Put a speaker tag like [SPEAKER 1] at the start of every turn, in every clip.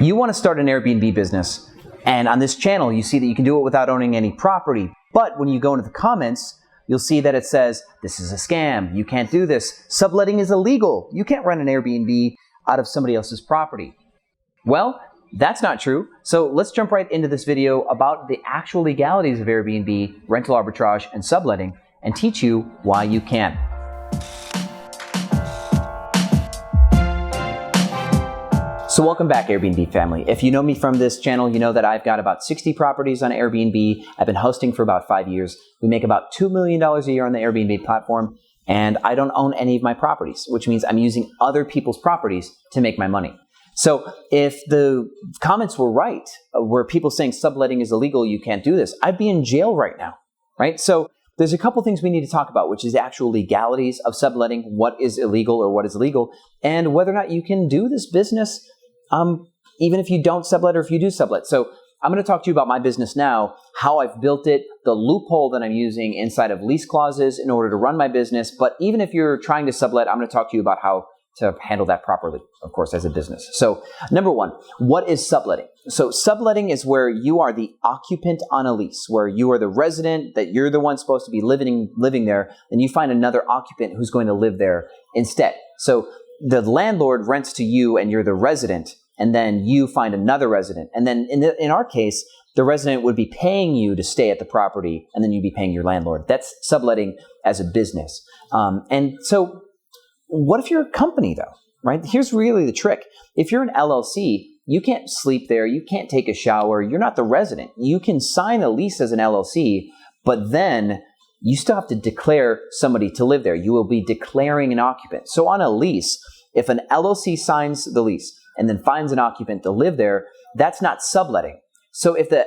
[SPEAKER 1] You want to start an Airbnb business, and on this channel you see that you can do it without owning any property, but when you go into the comments, you'll see that it says, this is a scam, you can't do this, subletting is illegal, you can't run an Airbnb out of somebody else's property. Well, that's not true, so let's jump right into this video about the actual legalities of Airbnb, rental arbitrage, and subletting, and teach you why you can. So welcome back, Airbnb family. If you know me from this channel, you know that I've got about 60 properties on Airbnb. I've been hosting for about 5 years. We make about $2 million a year on the Airbnb platform, and I don't own any of my properties, which means I'm using other people's properties to make my money. So if the comments were right, where people saying subletting is illegal, you can't do this, I'd be in jail right now, right? So there's a couple things we need to talk about, which is the actual legalities of subletting, what is illegal or what is legal, and whether or not you can do this business even if you don't sublet or if you do sublet. So I'm going to talk to you about my business now, how I've built it, the loophole that I'm using inside of lease clauses in order to run my business. But even if you're trying to sublet, I'm going to talk to you about how to handle that properly, of course, as a business. So number one, what is subletting? So subletting is where you are the occupant on a lease, where you are the resident, that you're the one supposed to be living there, and you find another occupant who's going to live there instead. So the landlord rents to you and you're the resident, and then you find another resident. And then in our case, the resident would be paying you to stay at the property, and then you'd be paying your landlord. That's subletting as a business. And so what if you're a company though, right? Here's really the trick. If you're an LLC, you can't sleep there, you can't take a shower, you're not the resident. You can sign a lease as an LLC, but then you still have to declare somebody to live there. You will be declaring an occupant. So on a lease, if an LLC signs the lease and then finds an occupant to live there, that's not subletting. So if the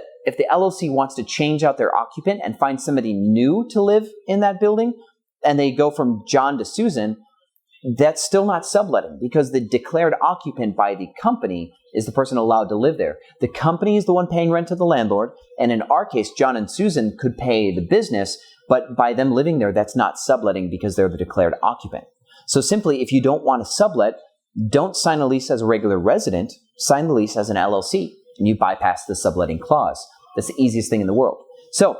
[SPEAKER 1] LLC wants to change out their occupant and find somebody new to live in that building, and they go from John to Susan, that's still not subletting, because the declared occupant by the company is the person allowed to live there. The company is the one paying rent to the landlord, and in our case, John and Susan could pay the business, but by them living there, that's not subletting because they're the declared occupant. So simply, if you don't want to sublet, don't sign a lease as a regular resident, sign the lease as an LLC, and you bypass the subletting clause. That's the easiest thing in the world. So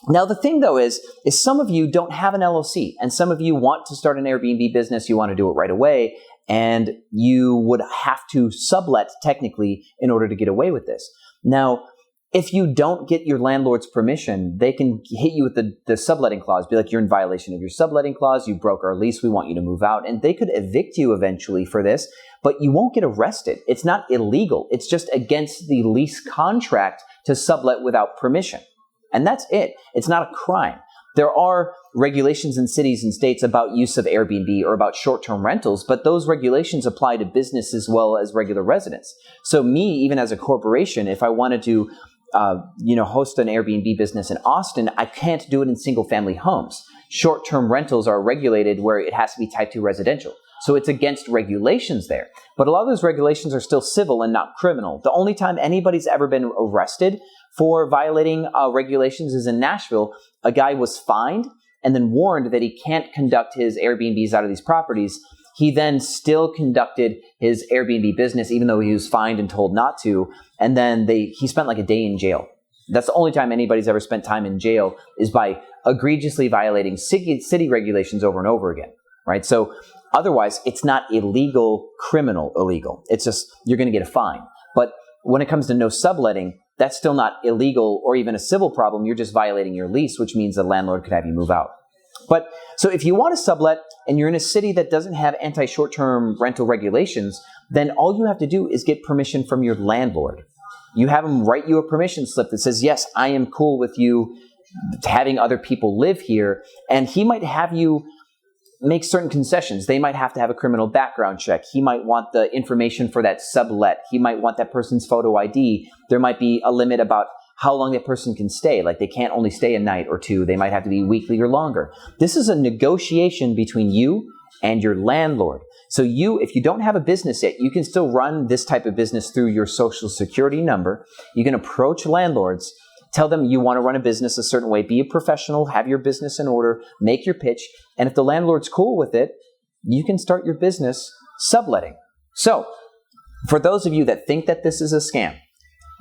[SPEAKER 1] now the thing though is some of you don't have an LLC, and some of you want to start an Airbnb business, you want to do it right away, and you would have to sublet technically in order to get away with this. Now, if you don't get your landlord's permission, they can hit you with the subletting clause, be like, you're in violation of your subletting clause, you broke our lease, we want you to move out, and they could evict you eventually for this, but you won't get arrested. It's not illegal. It's just against the lease contract to sublet without permission. And that's it. It's not a crime. There are regulations in cities and states about use of Airbnb or about short-term rentals, but those regulations apply to business as well as regular residents. So me, even as a corporation, if I wanted to host an Airbnb business in Austin, I can't do it in single-family homes. Short-term rentals are regulated where it has to be type 2 residential. So it's against regulations there. But a lot of those regulations are still civil and not criminal. The only time anybody's ever been arrested for violating regulations is in Nashville. A guy was fined and then warned that he can't conduct his Airbnbs out of these properties. He then still conducted his Airbnb business, even though he was fined and told not to. And then he spent like a day in jail. That's the only time anybody's ever spent time in jail, is by egregiously violating city regulations over and over again, right? So otherwise, it's not illegal, criminal illegal. It's just, you're going to get a fine. But when it comes to no subletting, that's still not illegal or even a civil problem. You're just violating your lease, which means the landlord could have you move out. But so if you want to sublet and you're in a city that doesn't have anti-short-term rental regulations, then all you have to do is get permission from your landlord. You have them write you a permission slip that says, yes, I am cool with you having other people live here. And he might have you make certain concessions. They might have to have a criminal background check. He might want the information for that sublet. He might want that person's photo ID. There might be a limit about how long that person can stay. Like, they can't only stay a night or two. They might have to be weekly or longer. This is a negotiation between you and your landlord. So if you don't have a business yet, you can still run this type of business through your social security number. You can approach landlords, tell them you want to run a business a certain way, be a professional, have your business in order, make your pitch. And if the landlord's cool with it, you can start your business subletting. So For those of you that think that this is a scam,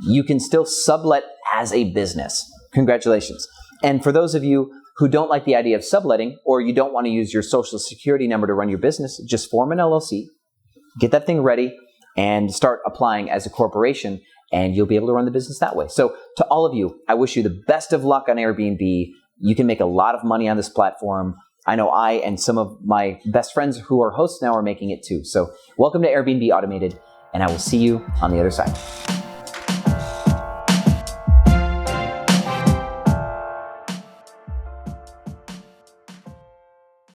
[SPEAKER 1] you can still sublet as a business. Congratulations. And for those of you who don't like the idea of subletting, or you don't want to use your social security number to run your business, just form an LLC, get that thing ready, and start applying as a corporation, and you'll be able to run the business that way. So to all of you, I wish you the best of luck on Airbnb. You can make a lot of money on this platform. I know I and some of my best friends who are hosts now are making it too. So welcome to Airbnb Automated, and I will see you on the other side.